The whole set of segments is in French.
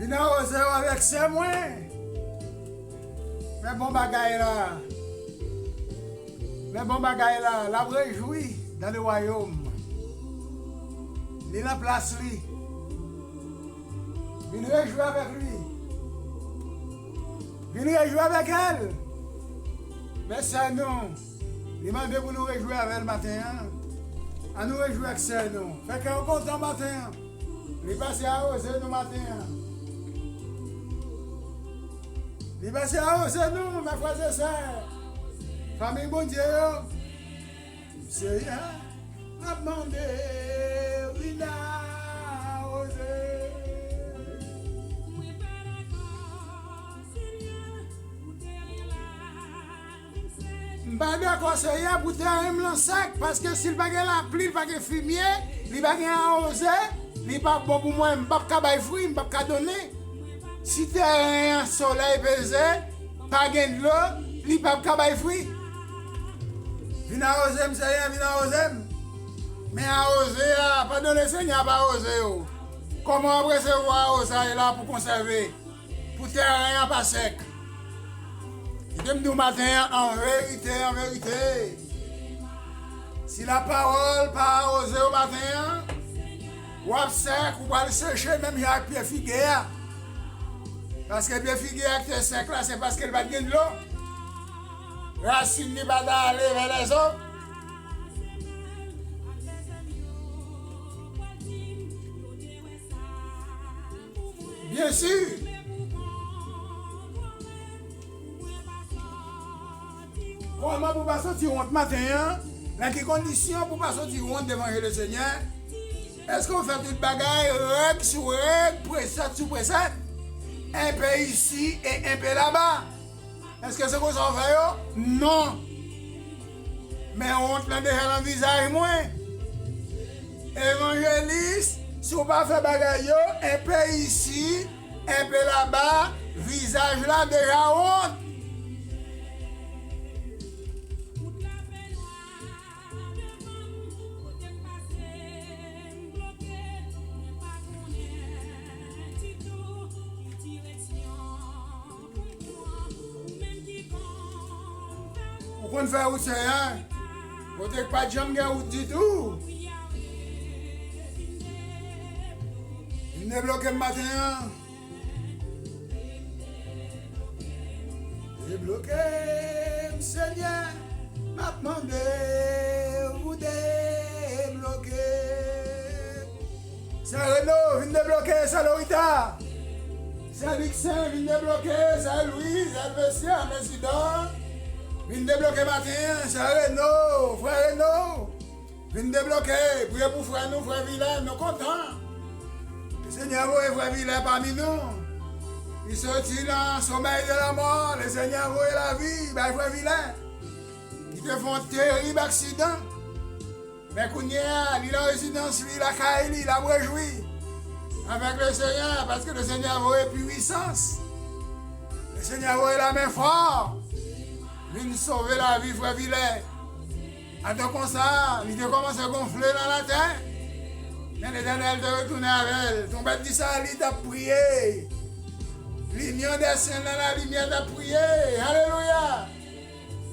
Vin arroser avec ses moins. Mais bon bagaille là. Mais bon bagaille là, la réjouit dans le royaume. Il est la place lui. Vin réjouir avec lui. Vin réjouir avec elle. Mais ça non. Il m'a demandé pour nous réjouir avec le matin. À nous réjouir avec ça non. Fait qu'on compte le matin. Il passe à arroser nous matin. Il passe à arroser nous, mes frères et sœurs. Famille bon Dieu. C'est rien. A demandé, il a osé. Pas d'accord, c'est rien pour terrain blanc sec, parce que s'il pas la pluie, il pas de fumier, il pas arrosé, il pas bon pour moi, il pas de fruits, il pas de donner. Si terrain soleil pesé, pas de l'eau, il pas de fruits. Viens arroser, c'est rien, viens arroser. Mais arroser, pas donner Seigneur, pas arroser. Comment recevoir ça là pour conserver, pour terrain pas sec. Je me dis matin, en vérité, si la parole pas arrosée au matin, ou à sec, ou à le sécher, même avec pied figué. Parce que pied figué qui est sec là, c'est parce qu'elle va gagner de l'eau. Racine n'est pas d'aller vers les autres. Bien sûr. Comment pour pas sortir honte matin, dans quelles conditions pour pas sortir honte devant le Seigneur? Est-ce qu'on fait toute bagaille, règle sur règle, précepte sur précepte? Un peu ici et un peu là-bas. Est-ce que c'est qu'on s'en fait? Non. Mais honte là déjà dans le visage moins. Évangéliste, si on pas fait bagaille, un peu ici, un peu là-bas, visage là déjà honte. Pour faire où c'est, hein? Vous n'avez pas de jambe du tout. Il est bloqué le matin. Il est bloqué, Seigneur. M'a demandé, vous débloquer. C'est Renaud, vient débloquer, c'est Lorita. C'est Luxin, vient débloquer, c'est Louise, c'est Bessia, Messidor. Vin débloquer matin, c'est Renaud, frère Renaud. Vin débloquer, priez pour frère nous, frère Vilain, nous contents. Le Seigneur est frère Vilain parmi nous. Il sortit dans le sommeil de la mort, le Seigneur est la vie, ben frère Vilain. Ils te font un terrible accident. Mais qu'on y a, il a résidence, il a caillé, il a réjoui. Avec le Seigneur, parce que le Seigneur est puissance. Le Seigneur est la main forte. Vient sauver la vie, frère Vilain. Attends comme ça, il te commence à gonfler dans la tête. Mais l'Éternel te retourne avec elle. Ton bête dit ça, il t'a prié. L'union des saints dans la lumière t'a prié. Alléluia.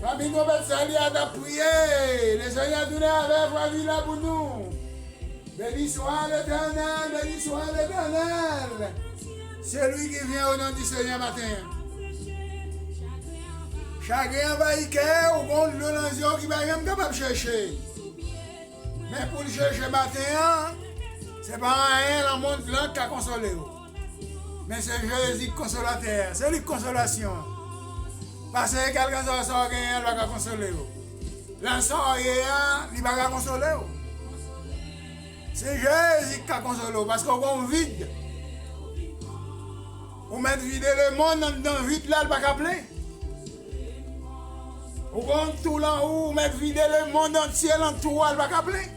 Famille, ton bête ça, il t'a prié. Le Seigneur tourne avec frère Vilain pour nous. Béni soit l'Éternel, béni soit l'Éternel. C'est lui qui vient au nom du Seigneur matin. Chacun va y faire au bon de l'onzion qui va même capable de chercher. Mais pour le chercher matin, c'est pas rien le monde blanc qui a consolé. Mais c'est Jésus qui console la terre. C'est lui qui consolation. Parce que quelqu'un qui sort rien, il va consoler. L'ensemble, il va consoler. C'est Jésus qui a consolé. Parce qu'on va vide. On met vider le monde dans le vide là, il va pas appeler. Ou quand tout là où mettre vider le monde entier l'entour, elle va appeler.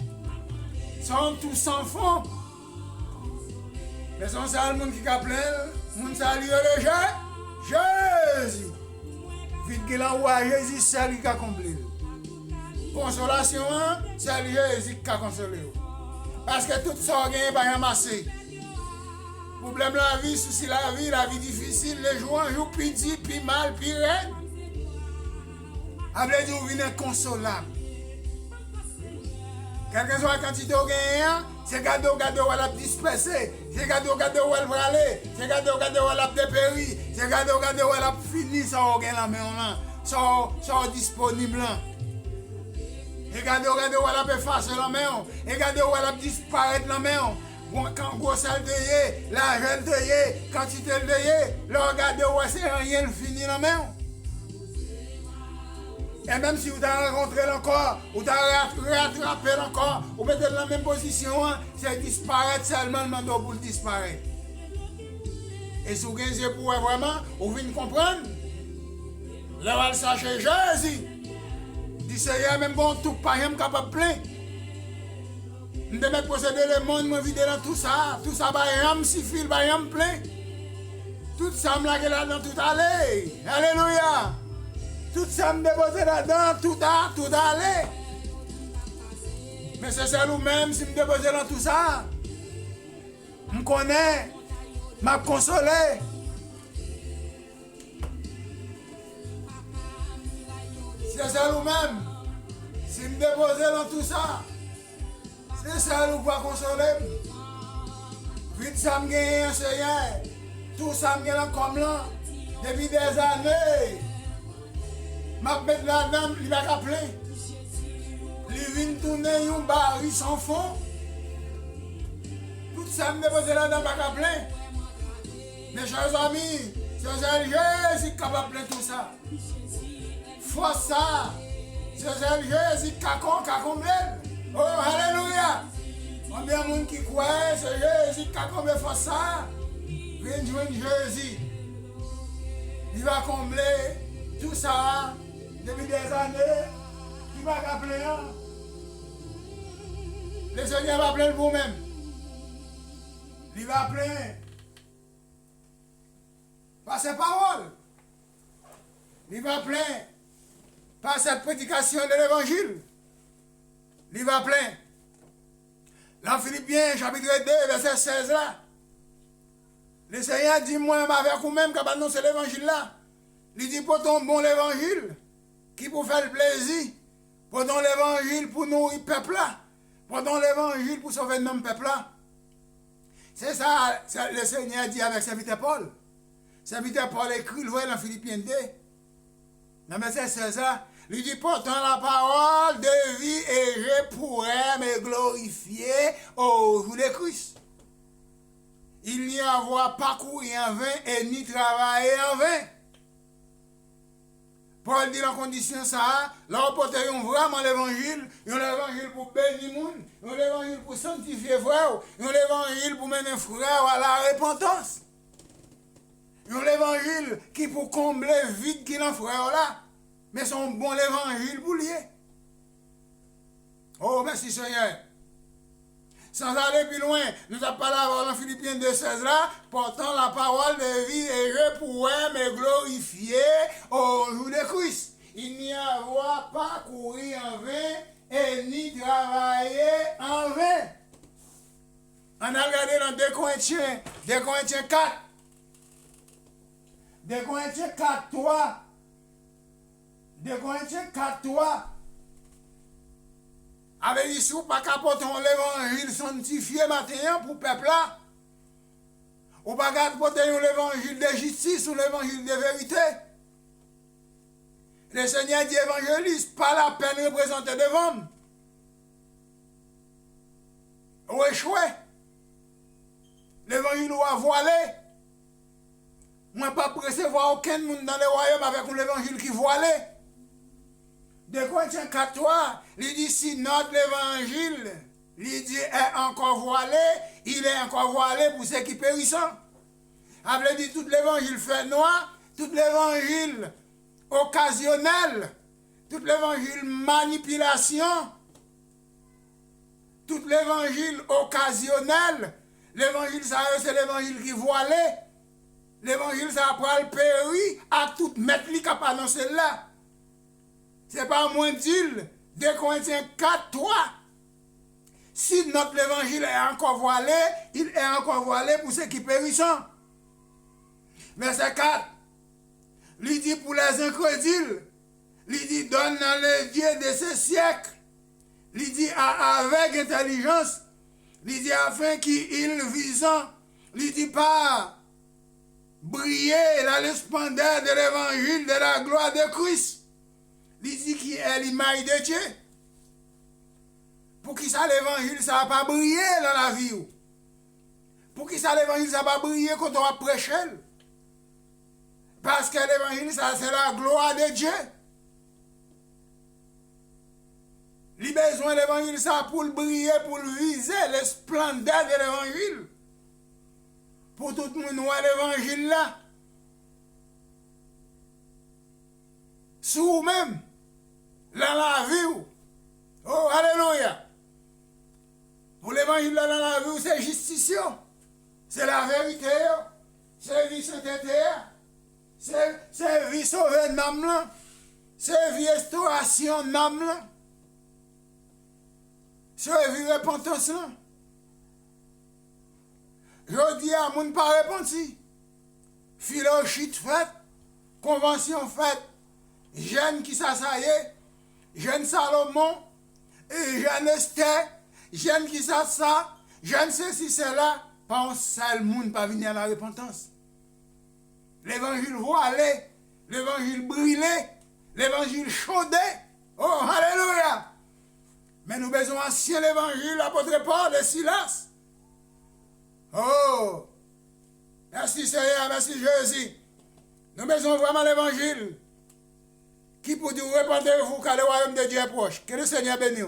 Sont tous sans fond. Mais son seul monde qui appelle, monde salue le Jésus. Vite que l'envoie Jésus, c'est lui qui a accompli. Consolation, c'est Jésus qui a consolé. Parce que tout ça, il va ramasser. Problème la vie, souci la vie difficile, les jours en jour, puis dit, puis mal, puis raide. Après, vous venez inconsolable. Quelle que soit la quantité de gagnant, c'est gado où elle a dispersé, c'est gado où elle va aller, c'est gado où elle a dépéri, c'est gado où elle a fini sans gain la main là, sans disponible là. Et gado où elle a effacé la main, et gado où elle a disparu la main. Quand gros sale de yé, l'argent de yé, quantité de yé, le regardez où c'est rien fini la main. Et même si vous avez rencontré encore, vous avez rattrapé encore, vous mettez dans la même position, c'est disparaître seulement le mandat pour disparaître. Et si vous avez pour vraiment, vous venez comprendre. Là, on va chercher Jésus. Dit Seigneur, même bon, tout pas capable plein. Je vais posséder le monde, je vider dans tout ça, va si fil, va plein. Tout ça, me l'a là-dedans, tout aller. Alléluia. Tout ça me déposer là-dedans, tout aller. Mais c'est ça nous-mêmes, si me déposer dans tout ça, je me connais, m'a consolé. C'est ça nous-mêmes, si me déposer dans tout ça, c'est ça nous va consoler. Vite ça me gagne, Seigneur, tout ça me gagne comme là, depuis des années. Ma bête là-dedans, il va rappeler. Il vient tourner un baril sans fond. Tout ça me dépose là-dedans, va rappeler. Mes chers amis, c'est Jésus qui va appeler tout ça. Faut ça. C'est Jésus qui a comblé. Oh, alléluia. Combien de monde qui croit, c'est Jésus qui a comblé, faut ça. Viens joindre Jésus. Il va combler tout ça. Depuis des années, il va rappeler. Le Seigneur va appeler vous-même. Il va appeler par ses paroles. Il va appeler par cette prédication de l'évangile. Il va appeler. Dans Philippiens, chapitre 2, verset 16 là. Le Seigneur dit, moi, avec vous-même, qui annonce l'évangile là. Il dit, pour ton bon l'évangile. Qui pour faire le plaisir, pendant l'évangile pour nourrir le peuple là, pendant l'évangile pour sauver notre peuple là. C'est ça, le Seigneur dit avec serviteur Paul. Serviteur Paul écrit, le voyez dans Philippiens 2. Dans verset 16, il dit, portant la parole de vie et je pourrais me glorifier au jour de Christ. Il n'y avoir parcouru en vain et ni travaillé en vain. Paul dit la condition ça, là on porte vraiment l'évangile pour bénir le monde, l'évangile pour sanctifier frère, l'évangile pour mener frère à la repentance. L'évangile qui pour combler vide qui dans frère là, mais son bon l'évangile pour lier. Oh merci Seigneur. Sans aller plus loin, nous avons parlé dans Philippiens 2,16 là, portant la parole de vie et je pourrais me glorifier au jour de Christ. Il n'y avoir pas couru en vain et ni travaillé en vain. On a regardé dans 2 Corinthiens 4. 2 Corinthiens 4, 3. 2 Corinthiens 4, 3. Avec dit, si vous pas capoter l'évangile sanctifié matin pour le peuple là, ou pas capoter l'évangile de justice ou l'évangile de vérité. Le Seigneur dit évangéliste, pas la peine de représenter devant. Ou échoué. L'évangile ou a voilé. Moi, pas recevoir aucun monde dans le royaume avec un évangile qui voilé. 2 Corinthiens 4, 3, il dit si notre évangile, il dit est encore voilé, il est encore voilé pour ceux qui périssent. Il dit tout l'évangile fait noir, tout l'évangile occasionnel, tout l'évangile manipulation, tout l'évangile occasionnel, l'évangile ça c'est l'évangile qui voilé, l'évangile ça après le péri à tout mettre qui a annoncé là. C'est pas moins d'île, 2 Corinthiens 4, 3. Si notre évangile est encore voilé, il est encore voilé pour ceux qui périssent. Verset 4. Il dit pour les incrédules, il dit donne dans les dieux de ce siècle, il dit avec intelligence, il dit afin qu'ils visant, il dit pas briller la splendeur de l'évangile de la gloire de Christ. Il dit qui est l'image de Dieu. Pour qui ça l'évangile, ça va pas briller dans la vie. Pour qui ça l'évangile, ça va pas briller quand on va prêcher. Parce que l'évangile, ça c'est la gloire de Dieu. Il a besoin de l'évangile, ça pour le briller, pour le viser, le splendeur de l'évangile. Pour tout le monde voir l'évangile là. Sous même, dans la vie. Oh, alléluia. Pour l'évangile là dans la vie, c'est justice. C'est la vérité. C'est vie sainteté. C'est vie sauvée d'âme. C'est vie restauration d'âme. C'est vie repentance. Je dis à mon pas repenti. Fellowship fait, convention faite, jeune qui s'assaillait, jeune Salomon, et jeune Esther, jeune qui ça, jeune ceci, cela, pas un seul monde pas venir à la repentance. L'évangile voilé, l'évangile brûlé, l'évangile chaudé. Oh, alléluia! Mais nous besoin ancien l'évangile, l'apôtre Paul et Silas. Oh! Merci Seigneur, merci Jésus. Nous besoin vraiment l'évangile qui pour dire répandez-vous car le royaume de Dieu est proche. Que le Seigneur bénisse.